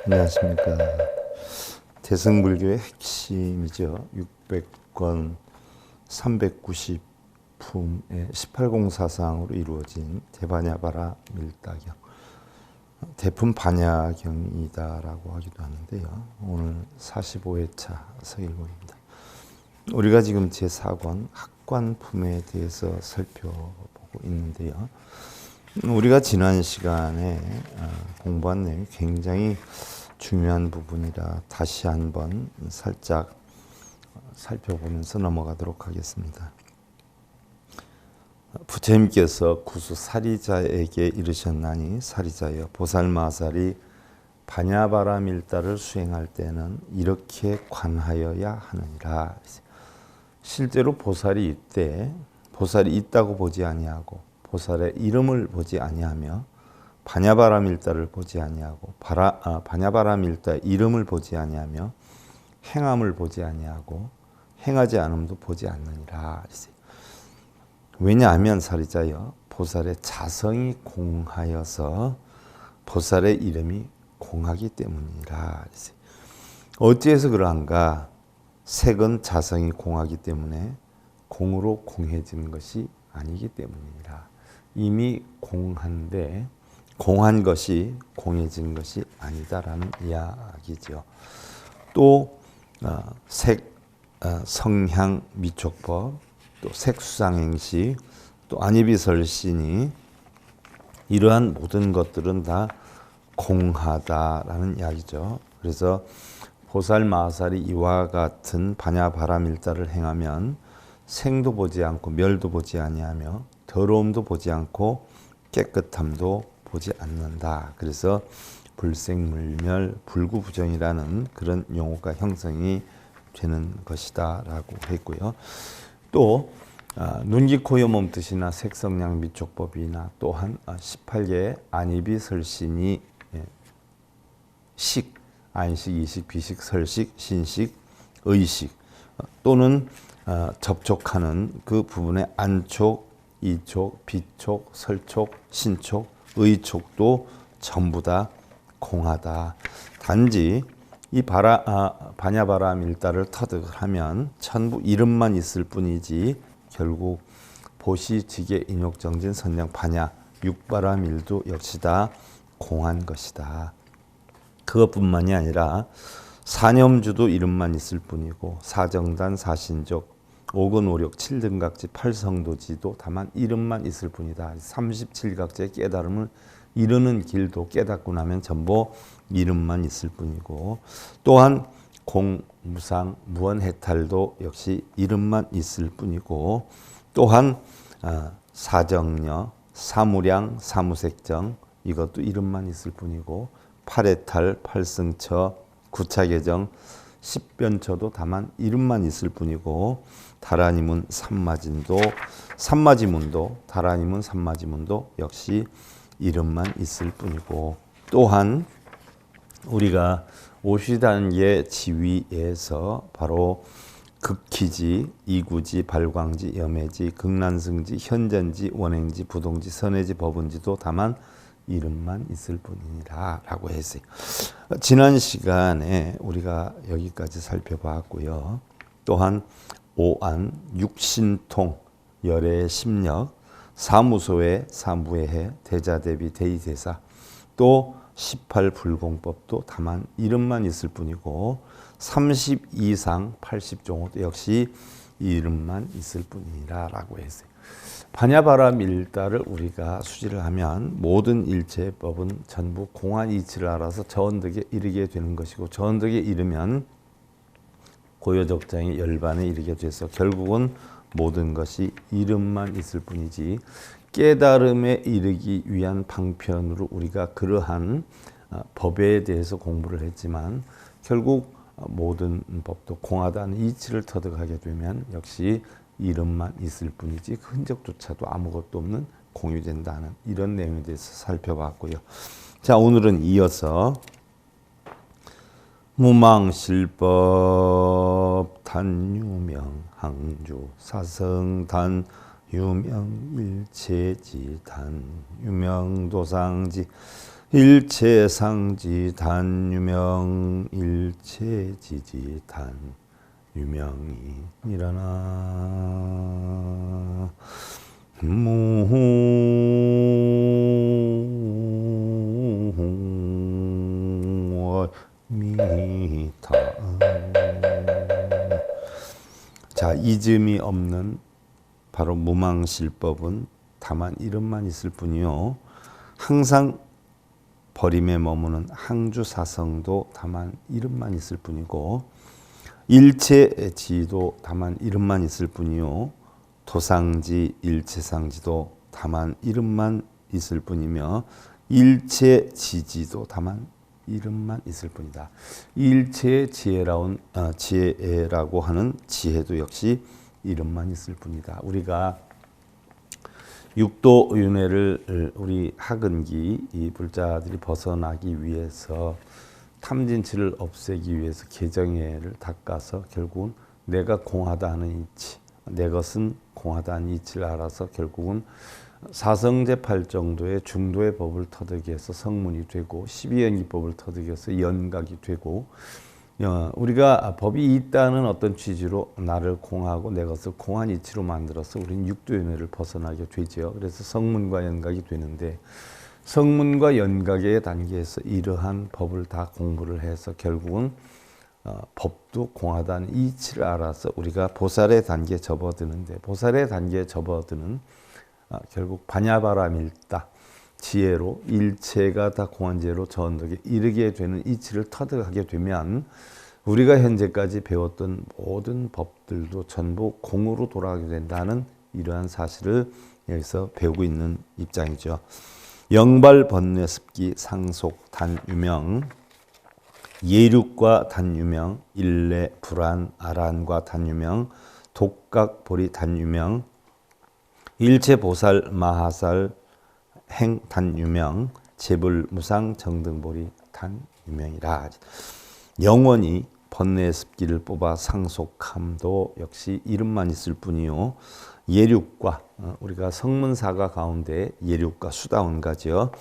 안녕하십니까. 대승불교의 핵심이죠. 600권 390품의 18공사상으로 이루어진 대반야바라 밀다경, 대품 반야경이다라고 하기도 하는데요. 오늘 45회차 서일봉입니다. 우리가 지금 제4권 학관품에 대해서 살펴보고 있는데요. 우리가 지난 시간에 공부한 내용이 굉장히 중요한 부분이라 다시 한번 살짝 살펴보면서 넘어가도록 하겠습니다. 부처님께서 구수 사리자에게 이르셨나니, 사리자여, 보살마살이 반야바라밀다를 수행할 때는 이렇게 관하여야 하느니라. 실제로 보살이 있되 보살이 있다고 보지 아니하고 보살의 이름을 보지 아니하며 반야바라밀다를 보지 아니하고 반야바라밀다의 이름을 보지 아니하며 행함을 보지 아니하고 행하지 않음도 보지 않느니라. 왜냐하면 사리자여, 보살의 자성이 공하여서 보살의 이름이 공하기 때문이라. 어찌해서 그러한가? 색은 자성이 공하기 때문에 공으로 공해지는 것이 아니기 때문이라. 이미 공한데 공한 것이 공해진 것이 아니다라는 이야기죠. 또 색, 성향, 미촉법, 또 색수상행시, 또 안이비설신이 이러한 모든 것들은 다 공하다라는 이야기죠. 그래서 보살마살이 이와 같은 반야바라밀다를 행하면 생도 보지 않고 멸도 보지 아니하며 더러움도 보지 않고 깨끗함도 보지 않는다. 그래서 불생물멸 불구부정이라는 그런 용어가 형성이 되는 것이다 라고 했고요. 또 눈기 코여 몸뜻이나 색성량 미촉법이나 또한 18개의 안이비설신이 식, 안식, 이식, 비식, 설식, 신식, 의식 또는 접촉하는 그 부분의 안촉, 이촉, 비촉, 설촉, 신촉, 의촉도 전부 다 공하다. 단지 이 반야바라밀다를 터득하면 전부 이름만 있을 뿐이지 결국 보시, 지계, 인욕, 정진, 선량, 반야, 육바라밀도 역시 다 공한 것이다. 그것뿐만이 아니라 사념주도 이름만 있을 뿐이고 사정단, 사신족, 오근오력, 칠등각지, 팔성도지도 다만 이름만 있을 뿐이다. 37각지의 깨달음을 이루는 길도 깨닫고 나면 전부 이름만 있을 뿐이고, 또한 공무상, 무언해탈도 역시 이름만 있을 뿐이고, 또한 사정녀, 사무량, 사무색정 이것도 이름만 있을 뿐이고, 팔해탈, 팔승처, 구차계정, 십변처도 다만 이름만 있을 뿐이고, 다라니문, 삼마지문도 다라니문, 삼마지문도 역시 이름만 있을 뿐이고, 또한 우리가 오시단계 지위에서 바로 극희지, 이구지, 발광지, 염해지, 극난승지, 현전지, 원행지, 부동지, 선해지, 법은지도 다만 이름만 있을 뿐이라 라고 했어요. 지난 시간에 우리가 여기까지 살펴봤고요. 또한 오안, 육신통, 열의 심력, 사무소의 사무의 대자대비, 대의대사, 또 18불공법도 다만 이름만 있을 뿐이고 32상 80종호도 역시 이름만 있을 뿐이라 라고 했어요. 반야바라밀다를 우리가 수지를 하면 모든 일체법은 전부 공한 이치를 알아서 저언덕에 이르게 되는 것이고, 저언덕에 이르면 고요적장의 열반에 이르게 돼서 결국은 모든 것이 이름만 있을 뿐이지 깨달음에 이르기 위한 방편으로 우리가 그러한 법에 대해서 공부를 했지만 결국 모든 법도 공하다는 이치를 터득하게 되면 역시 이름만 있을 뿐이지 그 흔적조차도 아무것도 없는 공유된다는 이런 내용에 대해서 살펴봤고요. 자, 오늘은 이어서 무망실법 단유명 항주 사성단 유명일체지 단 유명도상지 일체상지 단유명 일체지지 단유명이 일어나 무미타. 자, 이즘이 없는 바로 무망실법은 다만 이름만 있을 뿐이요, 항상 버림에 머무는 항주사성도 다만 이름만 있을 뿐이고, 일체지도 다만 이름만 있을 뿐이요, 도상지 일체상지도 다만 이름만 있을 뿐이며, 일체지지도 다만 이름만 있을 뿐이다. 일체의 지혜라고 하는 지혜도 역시 이름만 있을 뿐이다. 우리가 육도윤회를 우리 학은기 이 불자들이 벗어나기 위해서, 탐진치를 없애기 위해서 개정회를 닦아서 결국은 내가 공하다 하는 이치, 내 것은 공하다 하는 이치를 알아서 결국은 사성제팔 정도의 중도의 법을 터득이 해서 성문이 되고, 12연기법을 터득이 해서 연각이 되고, 우리가 법이 있다는 어떤 취지로 나를 공하고 내 것을 공한 이치로 만들어서 우리는 육도윤회를 벗어나게 되죠. 그래서 성문과 연각이 되는데, 성문과 연각의 단계에서 이러한 법을 다 공부를 해서 결국은 법도 공하다는 이치를 알아서 우리가 보살의 단계에 접어드는데, 보살의 단계에 접어드는 결국 바냐바라밀다 지혜로 일체가 다 공한지혜로 저 언덕에 이르게 되는 이치를 터득하게 되면, 우리가 현재까지 배웠던 모든 법들도 전부 공으로 돌아가게 된다는 이러한 사실을 여기서 배우고 있는 입장이죠. 영발 번뇌 습기 상속 단유명, 예륙과 단유명, 일례 불안 아란과 단유명, 독각 보리 단유명, 일체 보살 마하살 행 단유명, 재불 무상 정등보리 단유명이라. 영원히 번뇌의 습기를 뽑아 상속함도 역시 이름만 있을 뿐이요, 예륙과 우리가 성문사가 가운데 예륙과 수다원가죠.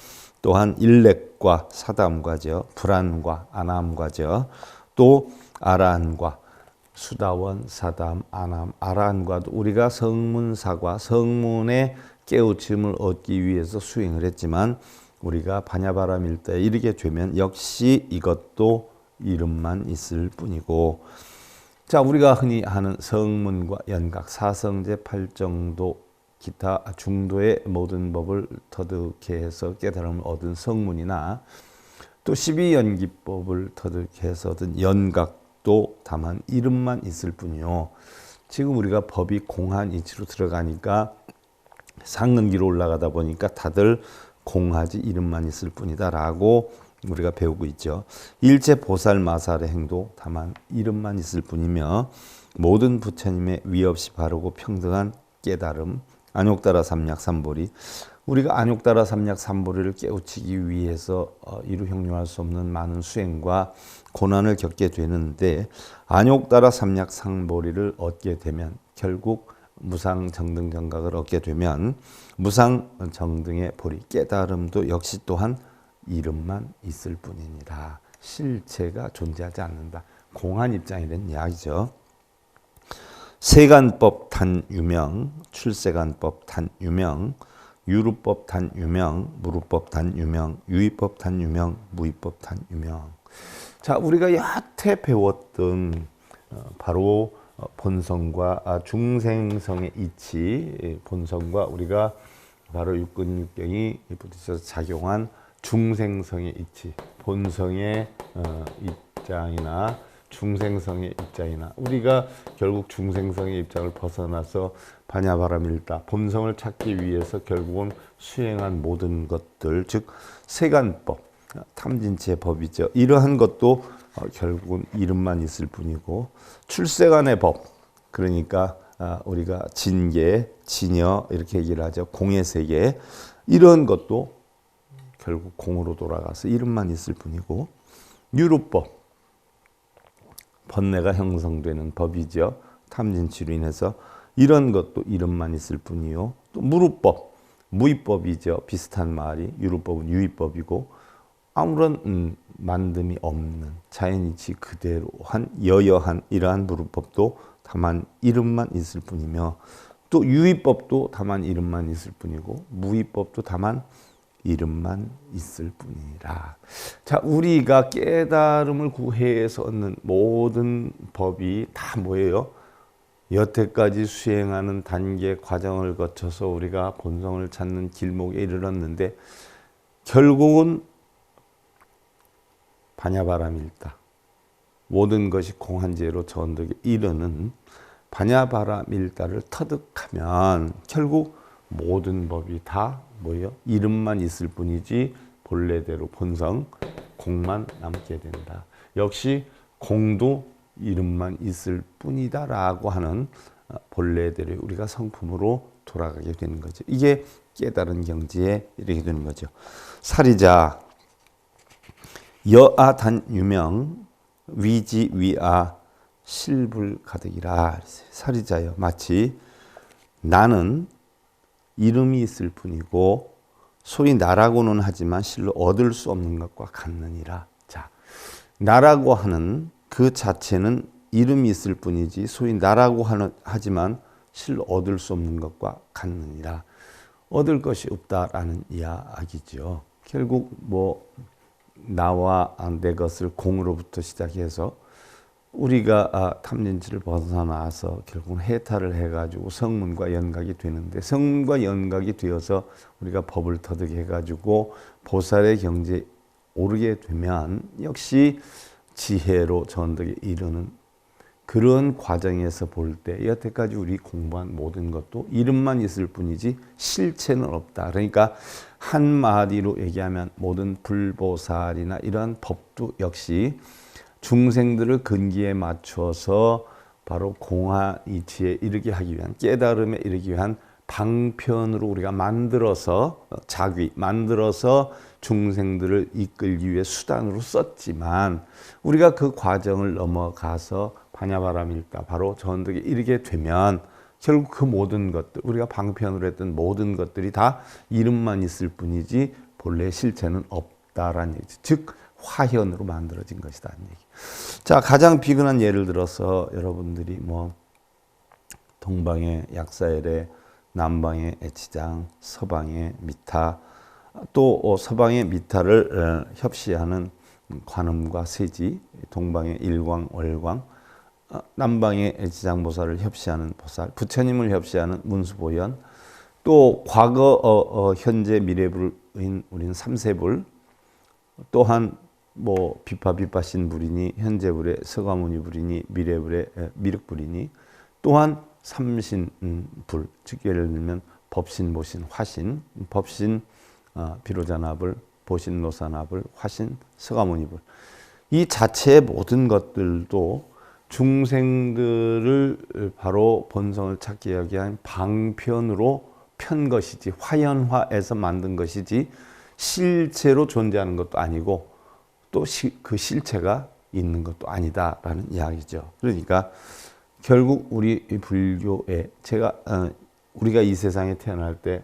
또한 일렉과 사담과죠. 불안과 아남과죠. 또 아란과 수다원, 사담, 아남, 아란과도 우리가 성문사과 성문의 깨우침을 얻기 위해서 수행을 했지만, 우리가 바냐바라밀다에 이르게 되면 역시 이것도 이름만 있을 뿐이고, 자, 우리가 흔히 하는 성문과 연각, 사성제 8정도 기타 중도의 모든 법을 터득해서 깨달음을 얻은 성문이나, 또 12연기법을 터득해서 얻은 연각도 다만 이름만 있을 뿐이요, 지금 우리가 법이 공한 이치로 들어가니까 상근기로 올라가다 보니까 다들 공하지 이름만 있을 뿐이다 라고 우리가 배우고 있죠. 일체 보살 마살의 행도 다만 이름만 있을 뿐이며, 모든 부처님의 위없이 바르고 평등한 깨달음, 안욕따라 삼약 삼보리, 우리가 안욕따라 삼약 삼보리를 깨우치기 위해서 이루형용할 수 없는 많은 수행과 고난을 겪게 되는데, 안욕따라 삼약 삼보리를 얻게 되면 결국 무상 정등 정각을 얻게 되면, 무상 정등의 보리 깨달음도 역시 또한 이름만 있을 뿐이니라. 실체가 존재하지 않는다. 공한 입장이 된 이야기죠. 세간법 단유명, 출세간법 단유명, 유루법 단유명, 무루법 단유명, 유의법 단유명, 무의법 단유명. 자, 우리가 여태 배웠던 바로 본성과 중생성의 이치, 본성과 우리가 바로 육근육경이 부딪혀서 작용한 중생성의 이치, 본성의 입장이나 중생성의 입장이나, 우리가 결국 중생성의 입장을 벗어나서 바냐바라밀다 본성을 찾기 위해서 결국은 수행한 모든 것들, 즉 세간법, 탐진치의 법이죠. 이러한 것도 결국은 이름만 있을 뿐이고, 출세간의 법, 그러니까 우리가 진계, 진여 이렇게 얘기를 하죠. 공의 세계, 이런 것도 결국 공으로 돌아가서 이름만 있을 뿐이고, 유루법, 번뇌가 형성되는 법이죠. 탐진치로 인해서 이런 것도 이름만 있을 뿐이요. 또 무루법, 무의법이죠. 비슷한 말이, 유루법은 유의법이고, 아무런 만듦이 없는 자연이치 그대로 한 여여한 이러한 무릎법도 다만 이름만 있을 뿐이며, 또 유의법도 다만 이름만 있을 뿐이고 무의법도 다만 이름만 있을 뿐이라. 자, 우리가 깨달음을 구해서 얻는 모든 법이 다 뭐예요? 여태까지 수행하는 단계 과정을 거쳐서 우리가 본성을 찾는 길목에 이르렀는데 결국은 반야바라밀다. 모든 것이 공한제로 전득에 이르는 반야바라밀다를 터득하면 결국 모든 법이 다 뭐예요? 이름만 있을 뿐이지 본래대로 본성 공만 남게 된다. 역시 공도 이름만 있을 뿐이다라고 하는 본래대로 우리가 성품으로 돌아가게 되는 거죠. 이게 깨달은 경지에 이르게 되는 거죠. 사리자 여아단 유명 위지 위아 실불 가득이라. 사리자여, 마치 나는 이름이 있을 뿐이고 소위 나라고는 하지만 실로 얻을 수 없는 것과 같느니라. 자, 나라고 하는 그 자체는 이름이 있을 뿐이지 소위 나라고 하지만 실로 얻을 수 없는 것과 같느니라. 얻을 것이 없다라는 이야기죠. 결국 뭐 나와 내 것을 공으로부터 시작해서 우리가 탐진치를 벗어나서 결국은 해탈을 해가지고 성문과 연각이 되는데, 성문과 연각이 되어서 우리가 법을 터득해가지고 보살의 경지에 오르게 되면 역시 지혜로 전득에 이르는 그런 과정에서 볼 때 여태까지 우리 공부한 모든 것도 이름만 있을 뿐이지 실체는 없다. 그러니까 한마디로 얘기하면 모든 불보살이나 이러한 법도 역시 중생들을 근기에 맞춰서 바로 공화 이치에 이르게 하기 위한, 깨달음에 이르기 위한 방편으로 우리가 만들어서 만들어서 중생들을 이끌기 위해 수단으로 썼지만, 우리가 그 과정을 넘어가서 반야바라밀다 바로 전득에 이르게 되면 결국 그 모든 것들, 우리가 방편으로 했던 모든 것들이 다 이름만 있을 뿐이지 본래 실체는 없다라는 얘기죠. 즉 화현으로 만들어진 것이다 하는 얘기. 자, 가장 비근한 예를 들어서 여러분들이 뭐 동방의 약사열애, 남방의 애치장, 서방의 미타, 또 서방의 미타를 협시하는 관음과 세지, 동방의 일광, 월광, 남방의 애지장보살을 협시하는 보살, 부처님을 협시하는 문수보현, 또 과거, 현재, 미래불인 우리는 삼세불, 또한 뭐 비파신 불이니 현재불의 서가모니 불이니 미래불의 미륵불이니, 또한 삼신불, 즉 예를 들면 법신, 보신, 화신, 법신 비로자나불, 보신, 노사나불, 화신, 서가모니불, 이 자체의 모든 것들도 중생들을 바로 본성을 찾게 하기 위한 방편으로 편 것이지, 화연화해서 만든 것이지 실체로 존재하는 것도 아니고 또 그 실체가 있는 것도 아니다라는 이야기죠. 그러니까 결국 우리 불교에 우리가 이 세상에 태어날 때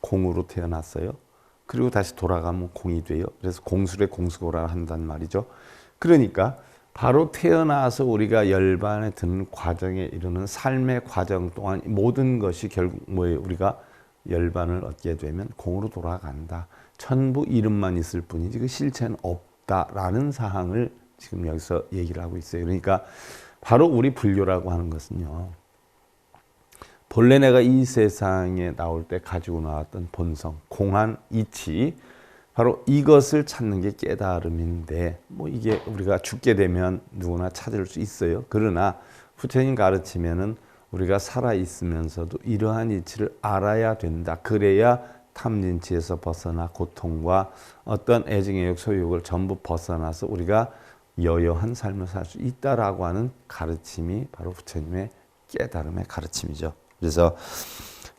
공으로 태어났어요. 그리고 다시 돌아가면 공이 돼요. 그래서 공술의 공수고라 한단 말이죠. 그러니까 바로 태어나서 우리가 열반에 드는 과정에 이르는 삶의 과정 동안 모든 것이 결국 뭐예요? 우리가 열반을 얻게 되면 공으로 돌아간다. 전부 이름만 있을 뿐이지 그 실체는 없다라는 사항을 지금 여기서 얘기를 하고 있어요. 그러니까 바로 우리 불교라고 하는 것은요, 본래 내가 이 세상에 나올 때 가지고 나왔던 본성, 공한 이치, 바로 이것을 찾는 게 깨달음인데, 뭐 이게 우리가 죽게 되면 누구나 찾을 수 있어요. 그러나 부처님 가르치면은 우리가 살아 있으면서도 이러한 이치를 알아야 된다. 그래야 탐진치에서 벗어나 고통과 어떤 애증애욕 소유욕을 전부 벗어나서 우리가 여여한 삶을 살 수 있다라고 하는 가르침이 바로 부처님의 깨달음의 가르침이죠. 그래서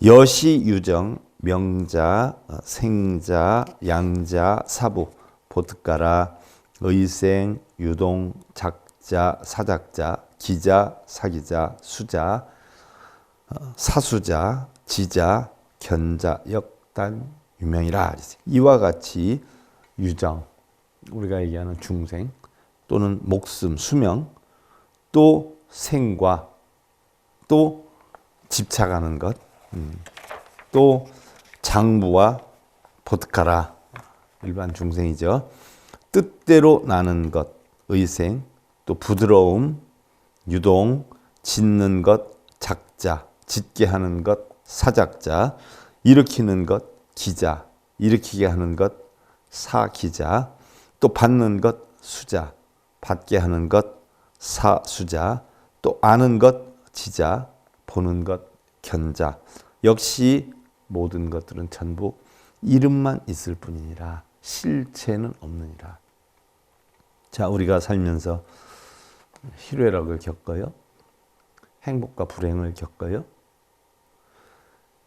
여시, 유정, 명자, 생자, 양자, 사부, 보특가라, 의생, 유동, 작자, 사작자, 기자, 사기자, 수자, 사수자, 지자, 견자, 역단, 유명이라. 이와 같이 유정, 우리가 얘기하는 중생 또는 목숨, 수명, 또 생과 또 집착하는 것, 또 장부와 보드카라, 일반 중생이죠. 뜻대로 나는 것, 의생, 또 부드러움, 유동, 짓는 것, 작자, 짓게 하는 것, 사작자, 일으키는 것, 기자, 일으키게 하는 것, 사기자, 또 받는 것, 수자, 받게 하는 것, 사수자, 또 아는 것, 지자, 보는 것, 견자. 역시 모든 것들은 전부 이름만 있을 뿐이니라 실체는 없느니라. 자, 우리가 살면서 희뢰락을 겪어요? 행복과 불행을 겪어요?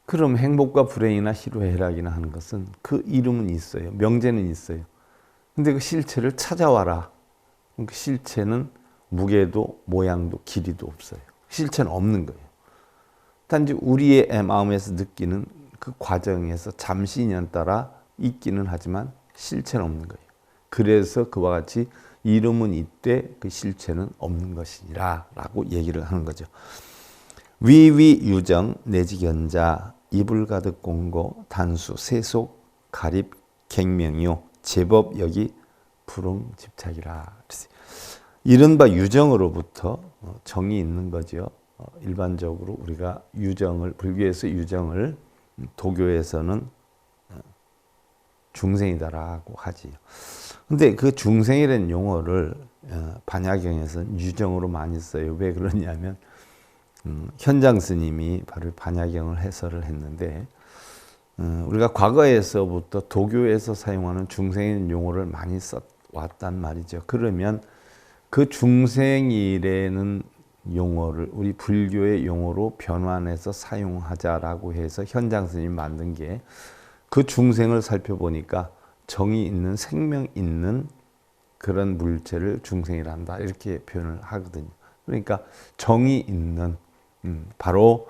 그럼 행복과 불행이나 희로애락이나 하는 것은 그 이름은 있어요. 명제는 있어요. 근데 그 실체를 찾아와라. 그 실체는 무게도 모양도 길이도 없어요. 실체는 없는 거예요. 단지 우리의 마음에서 느끼는 그 과정에서 잠시 인연 따라 있기는 하지만 실체는 없는 거예요. 그래서 그와 같이 이름은 있되 그 실체는 없는 것이니라 라고 얘기를 하는 거죠. 위위 유정 내지 견자 이불 가득 공고 단수 세속 가립 갱명요 제법 여기 불응 집착이라. 이른바 유정으로부터 정이 있는 거죠. 일반적으로 우리가 유정을 불교에서 유정을 도교에서는 중생이다라고 하지요. 근데 그 중생이라는 용어를 반야경에서는 유정으로 많이 써요. 왜 그러냐면 현장 스님이 바로 반야경을 해설을 했는데 우리가 과거에서부터 도교에서 사용하는 중생이라는 용어를 많이 써왔단 말이죠. 그러면 그 중생이라는 용어를 우리 불교의 용어로 변환해서 사용하자라고 해서 현장 스님이 만든 게 그 중생을 살펴보니까 정이 있는 생명 있는 그런 물체를 중생이라 한다 이렇게 표현을 하거든요. 그러니까 정이 있는 바로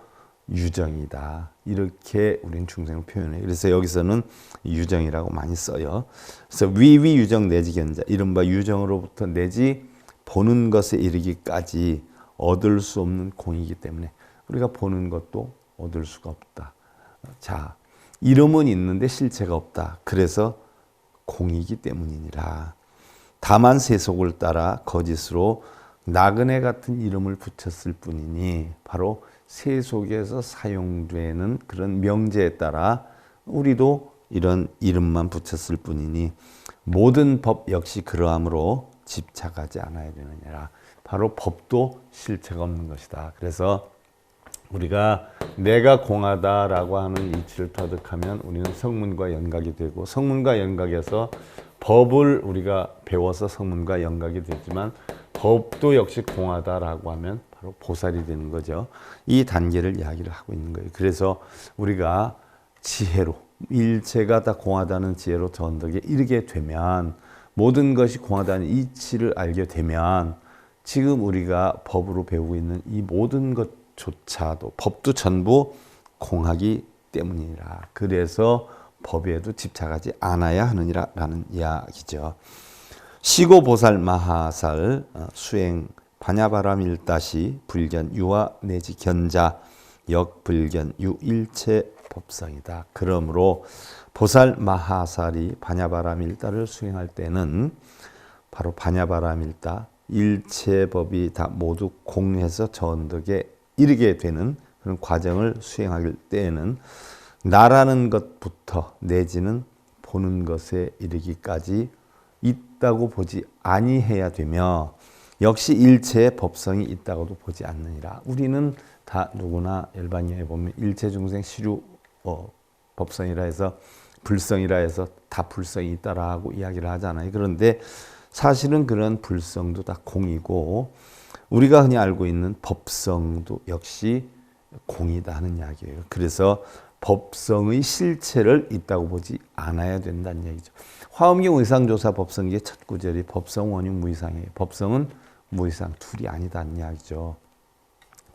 유정이다 이렇게 우리는 중생을 표현해요. 그래서 여기서는 유정이라고 많이 써요. 그래서 위위 유정 내지 견자 이른바 유정으로부터 내지 보는 것에 이르기까지 얻을 수 없는 공이기 때문에 우리가 보는 것도 얻을 수가 없다. 자, 이름은 있는데 실체가 없다. 그래서 공이기 때문이니라. 다만 세속을 따라 거짓으로 나그네 같은 이름을 붙였을 뿐이니 바로 세속에서 사용되는 그런 명제에 따라 우리도 이런 이름만 붙였을 뿐이니 모든 법 역시 그러함으로 집착하지 않아야 되느니라. 바로 법도 실체가 없는 것이다. 그래서 우리가 내가 공하다라고 하는 이치를 터득하면 우리는 성문과 연각이 되고 성문과 연각에서 법을 우리가 배워서 성문과 연각이 되지만 법도 역시 공하다라고 하면 바로 보살이 되는 거죠. 이 단계를 이야기를 하고 있는 거예요. 그래서 우리가 지혜로 일체가 다 공하다는 지혜로 저 언덕에 이르게 되면 모든 것이 공하다는 이치를 알게 되면 지금 우리가 법으로 배우고 있는 이 모든 것조차도 법도 전부 공하기 때문이라. 그래서 법에도 집착하지 않아야 하느니라 라는 이야기죠. 시고보살 마하살 수행 반야바람 일다시 불견 유화 내지 견자 역불견 유일체 법성이다. 그러므로 보살 마하살이 반야바람 일다를 수행할 때는 바로 반야바람 일다 일체법이 다 모두 공해서 저 언덕에 이르게 되는 그런 과정을 수행할 때에는 나라는 것부터 내지는 보는 것에 이르기까지 있다고 보지 아니해야 되며 역시 일체의 법성이 있다고도 보지 않느니라. 우리는 다 누구나 일반인에 보면 일체중생 시류 법성이라 해서 불성이라 해서 다 불성이 있다라고 이야기를 하잖아요. 그런데 사실은 그런 불성도 다 공이고 우리가 흔히 알고 있는 법성도 역시 공이다 하는 이야기예요. 그래서 법성의 실체를 있다고 보지 않아야 된다는 얘기죠. 화엄경 의상조사 법성기의 첫 구절이 법성 원흉 무이상이에요. 법성은 무이상 둘이 아니다는 이야기죠.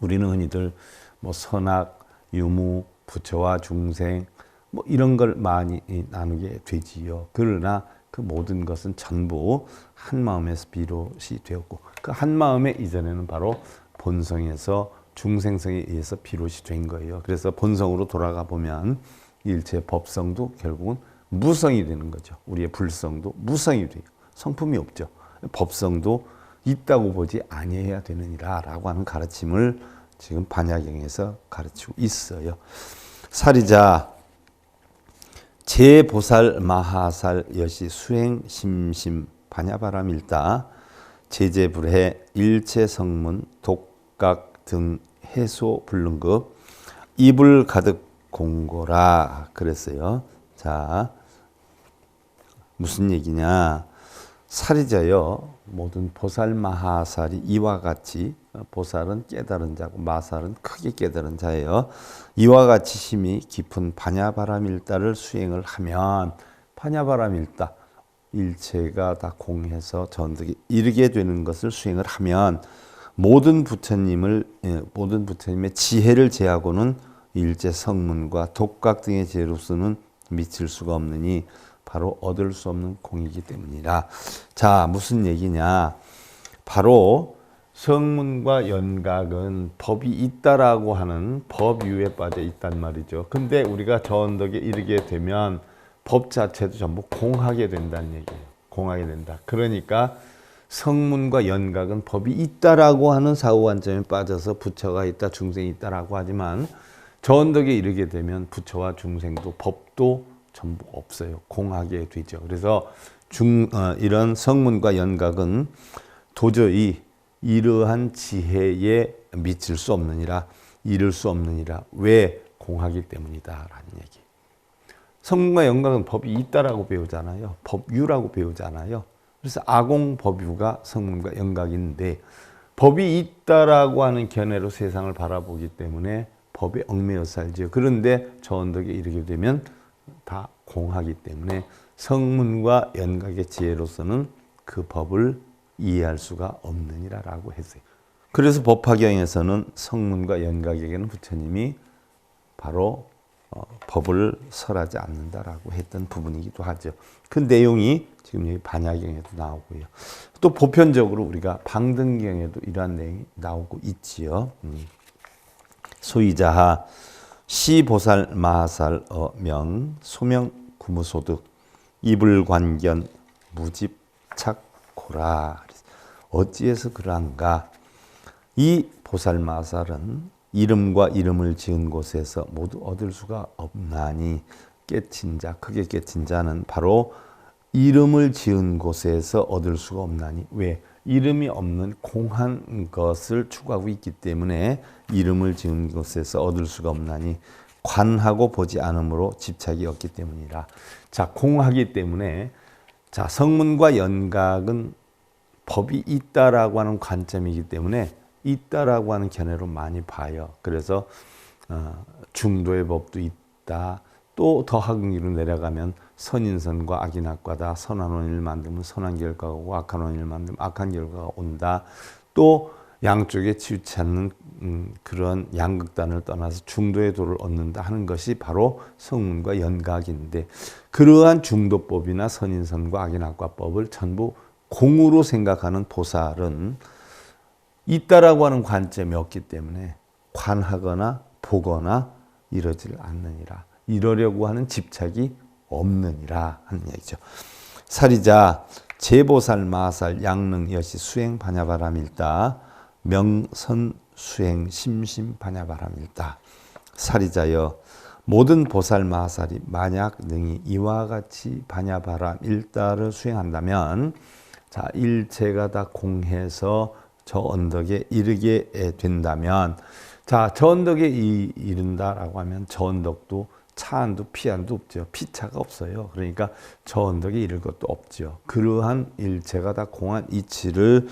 우리는 흔히들 뭐 선악, 유무, 부처와 중생 뭐 이런 걸 많이 나누게 되지요. 그러나 그 모든 것은 전부 한 마음에서 비롯이 되었고 그 한 마음의 이전에는 바로 본성에서 중생성에 의해서 비롯이 된 거예요. 그래서 본성으로 돌아가 보면 일체 법성도 결국은 무성이 되는 거죠. 우리의 불성도 무성이 돼요. 성품이 없죠. 법성도 있다고 보지 아니해야 되느니라라고 하는 가르침을 지금 반야경에서 가르치고 있어요. 사리자 제보살 마하살 여시 수행 심심 반야바람일다 제제불해 일체 성문 독각 등 해소 불능급 이불 가득 공고라 그랬어요. 자, 무슨 얘기냐? 살이자요. 모든 보살 마하살이 이와 같이 보살은 깨달은 자고 마살은 크게 깨달은 자예요. 이와 같이 심히 깊은 반야바람일다를 수행을 하면 반야바람일다 일체가 다 공해서 전득에 이르게 되는 것을 수행을 하면 모든 부처님의 지혜를 제하고는 일체 성문과 독각 등의 지혜로서는 미칠 수가 없느니 바로 얻을 수 없는 공이기 때문이라. 자, 무슨 얘기냐? 바로 성문과 연각은 법이 있다라고 하는 법유에 빠져 있단 말이죠. 근데 우리가 저 언덕에 이르게 되면 법 자체도 전부 공하게 된다는 얘기예요. 공하게 된다. 그러니까 성문과 연각은 법이 있다라고 하는 사후관점에 빠져서 부처가 있다, 중생이 있다라고 하지만 저 언덕에 이르게 되면 부처와 중생도 법도 전부 없어요. 공하게 되죠. 그래서 이런 성문과 연각은 도저히 이러한 지혜에 미칠 수 없느니라, 이룰 수 없느니라. 왜? 공하기 때문이다라는 얘기. 성문과 연각은 법이 있다라고 배우잖아요. 법유라고 배우잖아요. 그래서 아공법유가 성문과 연각인데 법이 있다라고 하는 견해로 세상을 바라보기 때문에 법에 얽매여 살죠. 그런데 저 언덕에 이르게 되면 다 공하기 때문에 성문과 연각의 지혜로서는 그 법을 이해할 수가 없느니라라고 했어요. 그래서 법화경에서는 성문과 연각에게는 부처님이 바로 법을 설하지 않는다라고 했던 부분이기도 하죠. 그 내용이 지금 여기 반야경에도 나오고요. 또 보편적으로 우리가 방등경에도 이러한 내용이 나오고 있지요. 소이자하 시보살 마하살 명 소명 구무소득 이불관견 무집착고라. 어찌해서 그러한가? 이 보살 마하살은 이름과 이름을 지은 곳에서 모두 얻을 수가 없나니 깨친 자, 크게 깨친 자는 바로 이름을 지은 곳에서 얻을 수가 없나니. 왜? 이름이 없는 공한 것을 추구하고 있기 때문에 이름을 지은 곳에서 얻을 수가 없나니 관하고 보지 않으므로 집착이 없기 때문이라. 자, 공하기 때문에 자, 성문과 연각은 법이 있다라고 하는 관점이기 때문에 있다라고 하는 견해로 많이 봐요. 그래서 중도의 법도 있다. 또 더 하극리로 내려가면 선인선과 악인악과다. 선한 원인을 만들면 선한 결과가 오고 악한 원인을 만들면 악한 결과가 온다. 또 양쪽에 치우치 않는 그런 양극단을 떠나서 중도의 도를 얻는다 하는 것이 바로 성문과 연각인데 그러한 중도법이나 선인선과 악인악과법을 전부 공으로 생각하는 보살은 있다라고 하는 관점이 없기 때문에 관하거나 보거나 이러질 않느니라. 이러려고 하는 집착이 없느니라 하는 얘기죠. 사리자 제보살 마살 양능 여시 수행 반야바람일다 명선 수행 심심 반야바람일다. 사리자여 모든 보살 마살이 만약 능히 이와 같이 반야바람일다를 수행한다면 자 일체가 다 공해서 저 언덕에 이르게 된다면 자 저 언덕에 이른다라고 하면 저 언덕도 차안도 피안도 없죠. 피차가 없어요. 그러니까 저 언덕에 이를 것도 없죠. 그러한 일체가 다 공한 이치를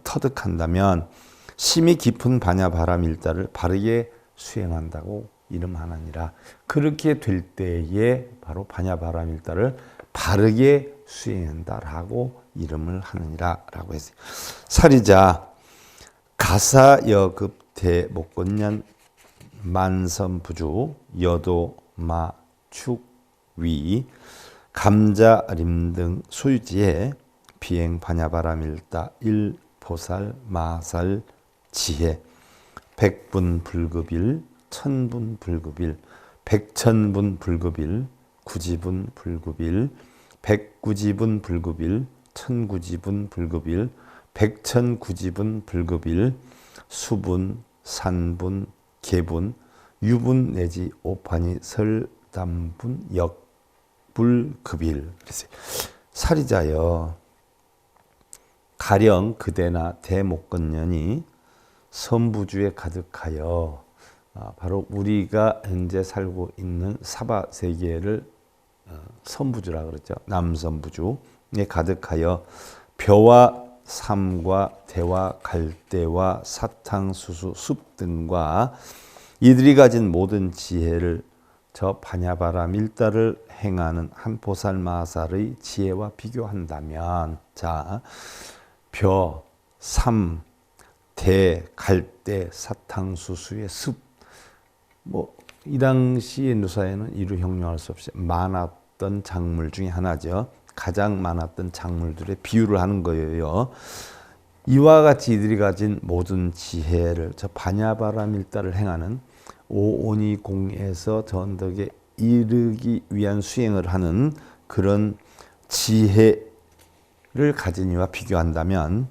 터득한다면 심히 깊은 반야바람일다를 바르게 수행한다고 이름하느니라. 그렇게 될 때에 바로 반야바람일다를 바르게 수행한다라고 이름을 하느니라 라고 했어요. 사리자 가사여급 대목건년 만선부주 여도 마축위 감자림 등 소유지에 비행 반야바라밀다 일보살 마살 지혜 백분불급일 천분불급일 백천분불급일 구지분불급일 백구지분불급일 천구지분불급일 백천구지분불급일 수분 산분 계분 유분 내지 오판이 설담분 역불급일. 살이자여 가령 그대나 대목건년이 선부주에 가득하여 바로 우리가 현재 살고 있는 사바 세계를 선부주라 그러죠. 남선부주에 가득하여 벼와 삼과 대와 갈대와 사탕, 수수, 숲 등과 이들이 가진 모든 지혜를 저 반야바라 밀다를 행하는 한 보살마살의 지혜와 비교한다면, 자, 벼, 삼, 대, 갈대, 사탕, 수수의 숲, 이 당시의 누사에는 이루 형용할 수 없이 많았던 작물 중에 하나죠. 가장 많았던 작물들의 비유를 하는 거예요. 이와 같이 이들이 가진 모든 지혜를 저 반야바라 밀다를 행하는 오오니공에서 저 언덕에 이르기 위한 수행을 하는 그런 지혜를 가진 이와 비교한다면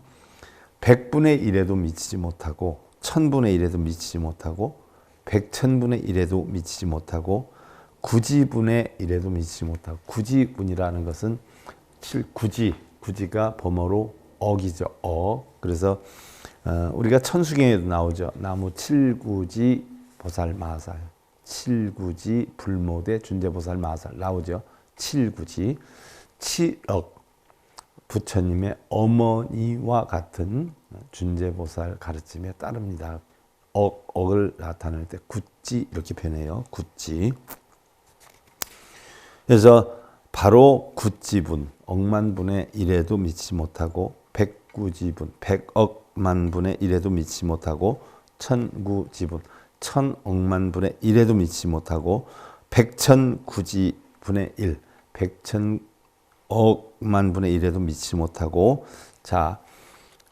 100분의 1에도 미치지 못하고 1000분의 1에도 미치지 못하고 100천분의 1에도 미치지 못하고 구지분의 1에도 미치지 못하고, 구지분이라는 것은 구지가 범어로 억이죠. 그래서 우리가 천수경에도 나오죠. 나무 칠구지 보살 마살, 칠구지 불모대 준재보살 마살 나오죠. 칠구지, 칠억 부처님의 어머니와 같은 준재보살 가르침에 따릅니다. 억을 나타낼 때 굿지 이렇게 표현해요. 굿지. 그래서 바로 굿지분, 억만분의 1에도 미치지 못하고, 백구지분, 백억만분의 1에도 미치지 못하고, 천구지분, 천억만분의 1에도 미치지 못하고, 백천구지분의 1, 백천억만분의 1에도 미치지 못하고, 자,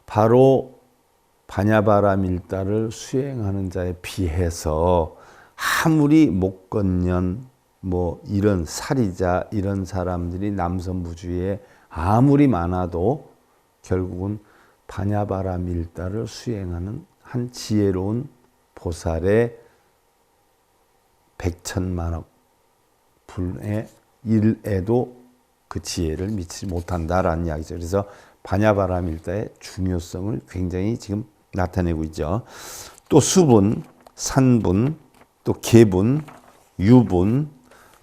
바로 반야바라 밀다를 수행하는 자에 비해서 아무리 목건년 이런 살이자 이런 사람들이 남선부주에 아무리 많아도 결국은 반야바라 밀다를 수행하는 한 지혜로운 보살의 백천만억 분의 1에도 그 지혜를 미치지 못한다라는 이야기죠. 그래서 반야바라 밀다의 중요성을 굉장히 지금 나타내고 있죠. 또 수분, 산분, 또 계분, 유분,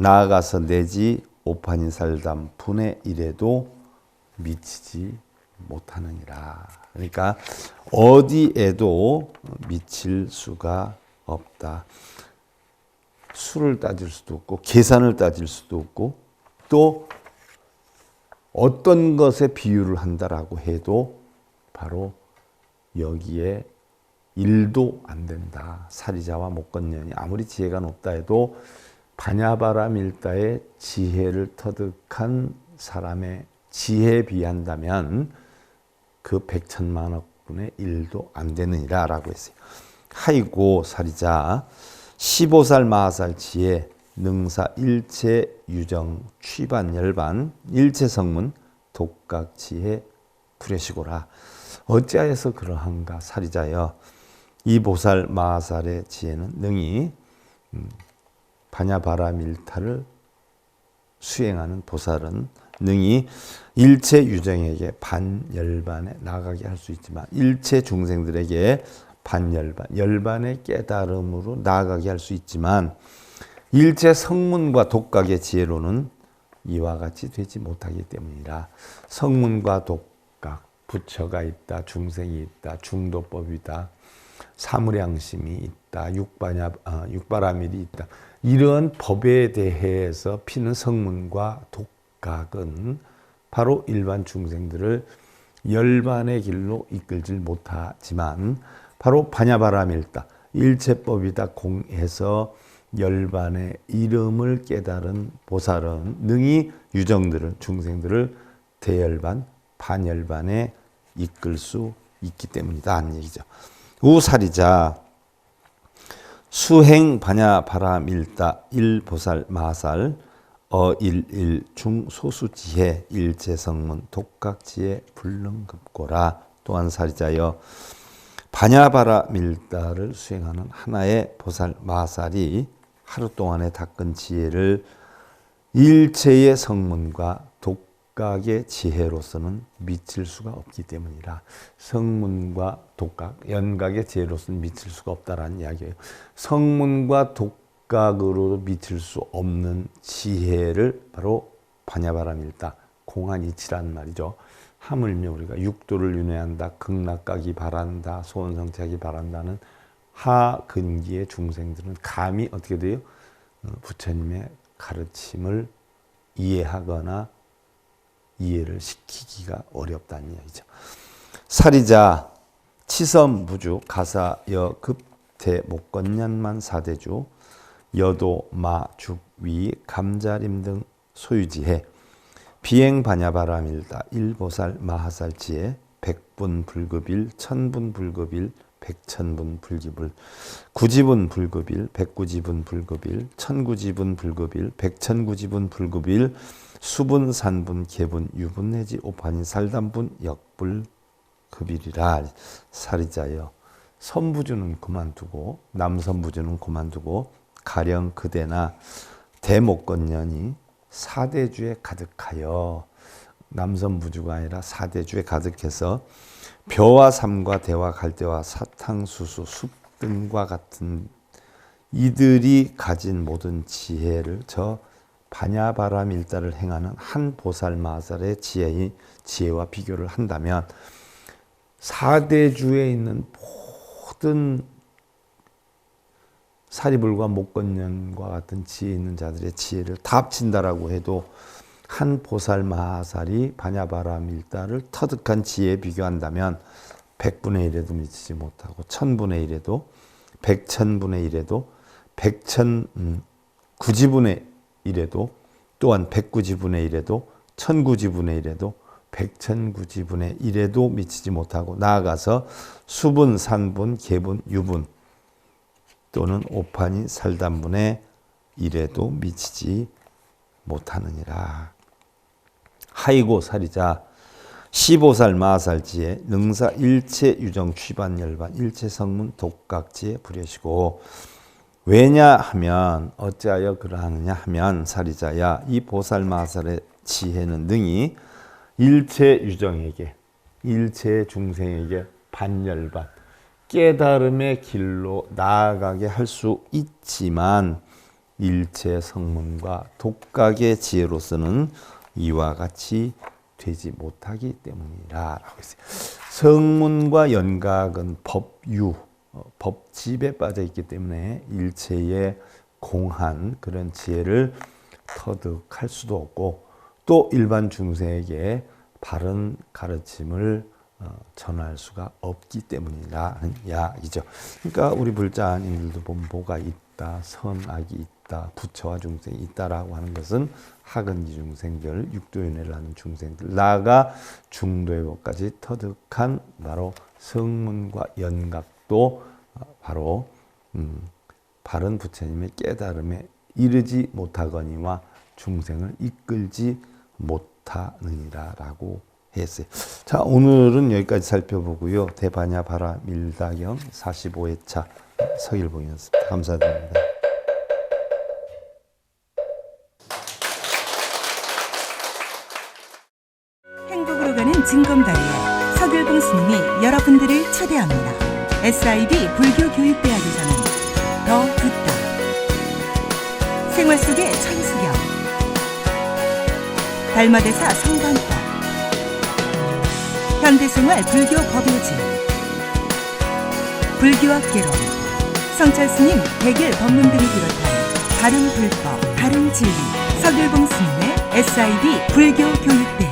나아가서 내지 오판이 살담 분의 1에도 미치지 못하느니라. 그러니까 어디에도 미칠 수가 없다. 수를 따질 수도 없고 계산을 따질 수도 없고 또 어떤 것에 비유를 한다라고 해도 바로 여기에 1도 안 된다. 사리자와 목건년이 아무리 지혜가 높다 해도 반야바라 밀다의 지혜를 터득한 사람의 지혜에 비한다면 그 백천만억 분의 1도 안 되느니라 라고 했어요. 하이고 사리자 15살 마하살 지혜 능사 일체 유정 취반 열반 일체 성문 독각 지혜 불여시고라. 어찌하여서 그러한가 사리자여. 이 보살 마하살의 지혜는 능히 반야바라 밀타를 수행하는 보살은 능히 일체 유정에게 반열반에 나가게 할 수 있지만 일체 중생들에게 반열반, 열반의 깨달음으로 나아가게 할 수 있지만 일체 성문과 독각의 지혜로는 이와 같이 되지 못하기 때문이라. 성문과 독각, 부처가 있다, 중생이 있다, 중도법이다, 사무량심이 있다, 육바라밀이 있다. 이런 법에 대해서 피는 성문과 독각은 바로 일반 중생들을 열반의 길로 이끌지 못하지만 바로 반야바라밀다, 일체법이다 공해서 열반의 이름을 깨달은 보살은 능히 유정들을 중생들을 대열반, 반열반에 이끌 수 있기 때문이다 하는 얘기죠. 우사리자 수행 반야 바라밀다 일보살 마살 어일일 중소수지혜 일체성문 독각지혜 불능급고라. 또한 사리자여 반야바라밀다를 수행하는 하나의 보살 마살이 하루 동안에 닦은 지혜를 일체의 성문과 독각의 지혜로서는 미칠 수가 없기 때문이라. 성문과 독각, 연각의 지혜로서는 미칠 수가 없다라는 이야기예요. 성문과 독각으로 미칠 수 없는 지혜를 바로 반야바라밀다, 공안이치란 말이죠. 하물며 우리가 육도를 윤회한다, 극락가기 바란다, 소원성취하기 바란다는 하근기의 중생들은 감히 어떻게 돼요? 부처님의 가르침을 이해하거나 이해를 시키기가 어렵다는 이야기죠. 사리자 치섬부주 가사여 급태 목건년만 사대주 여도 마죽위 감자림 등 소유지해 비행반야바라밀다 일보살 마하살지에 백분 불급일 천분 불급일 백천분 불기불 구지분 불급일 백구지분 불급일 천구지분 불급일 백천구지분 불급일 수분 산분 개분 유분 내지 오판인 살단분 역불급일이라. 사리자여 선부주는 그만두고 남선부주는 그만두고 가령 그대나 대목건년이 사대주에 가득하여, 남선부주가 아니라 사대주에 가득해서 벼와 삼과 대와 갈대와 사탕수수 숲 등과 같은 이들이 가진 모든 지혜를 저 반야바라밀다를 행하는 한 보살 마살의 지혜와 비교를 한다면 사대주에 있는 모든 사리불과 목건년과 같은 지혜 있는 자들의 지혜를 다 합친다라고 해도 한 보살 마살이 반야바라밀다를 터득한 지혜에 비교한다면 100분의 1에도 미치지 못하고 1000분의 1에도 100천분의 1에도 100,009지분의 1에도 또한 109지분의 1에도 1009지분의 1에도 100,009지분의 1에도 미치지 못하고 나아가서 수분, 산분, 개분, 유분 또는 오판이 살단분의 1에도 미치지 못하느니라. 하이고 사리자 시보살 마살지에 능사 일체 유정 취반 열반 일체 성문 독각지에 부려시고. 왜냐하면 어찌하여 그러하느냐 하면 사리자야 이 보살 마살의 지혜는 능히 일체 유정에게 일체 중생에게 반열반 깨달음의 길로 나아가게 할 수 있지만 일체 성문과 독각의 지혜로서는 이와 같이 되지 못하기 때문이라 라고 했어요. 성문과 연각은 법유, 법집에 빠져 있기 때문에 일체의 공한 그런 지혜를 터득할 수도 없고 또 일반 중생에게 바른 가르침을 전할 수가 없기 때문이라는 이야기죠. 그러니까 우리 불자님들도 보면 뭐가 있다, 선악이 있다, 부처와 중생이 있다라고 하는 것은 하근기 중생들, 육도윤회를 하는 중생들, 나아가 중도의 법까지 터득한 바로 성문과 연각도 바로 바른 부처님의 깨달음에 이르지 못하거니와 중생을 이끌지 못하느니라라고 했어요. 자, 오늘은 여기까지 살펴보고요. 대반야바라밀다경 45회차 서일봉이었습니다. 감사드립니다. 행복으로 가는 징검다리에 서길봉 스님이 여러분들을 초대합니다. SIB 불교교육대학에서는 더 듣다, 생활 속의 천수경, 달마대사 성관법, 현대생활 불교 법요지, 불교학개론, 성찰스님 백일 법문 등을 비롯한 다른 불법, 다른 진리, 서길봉 스님의 SIB 불교교육대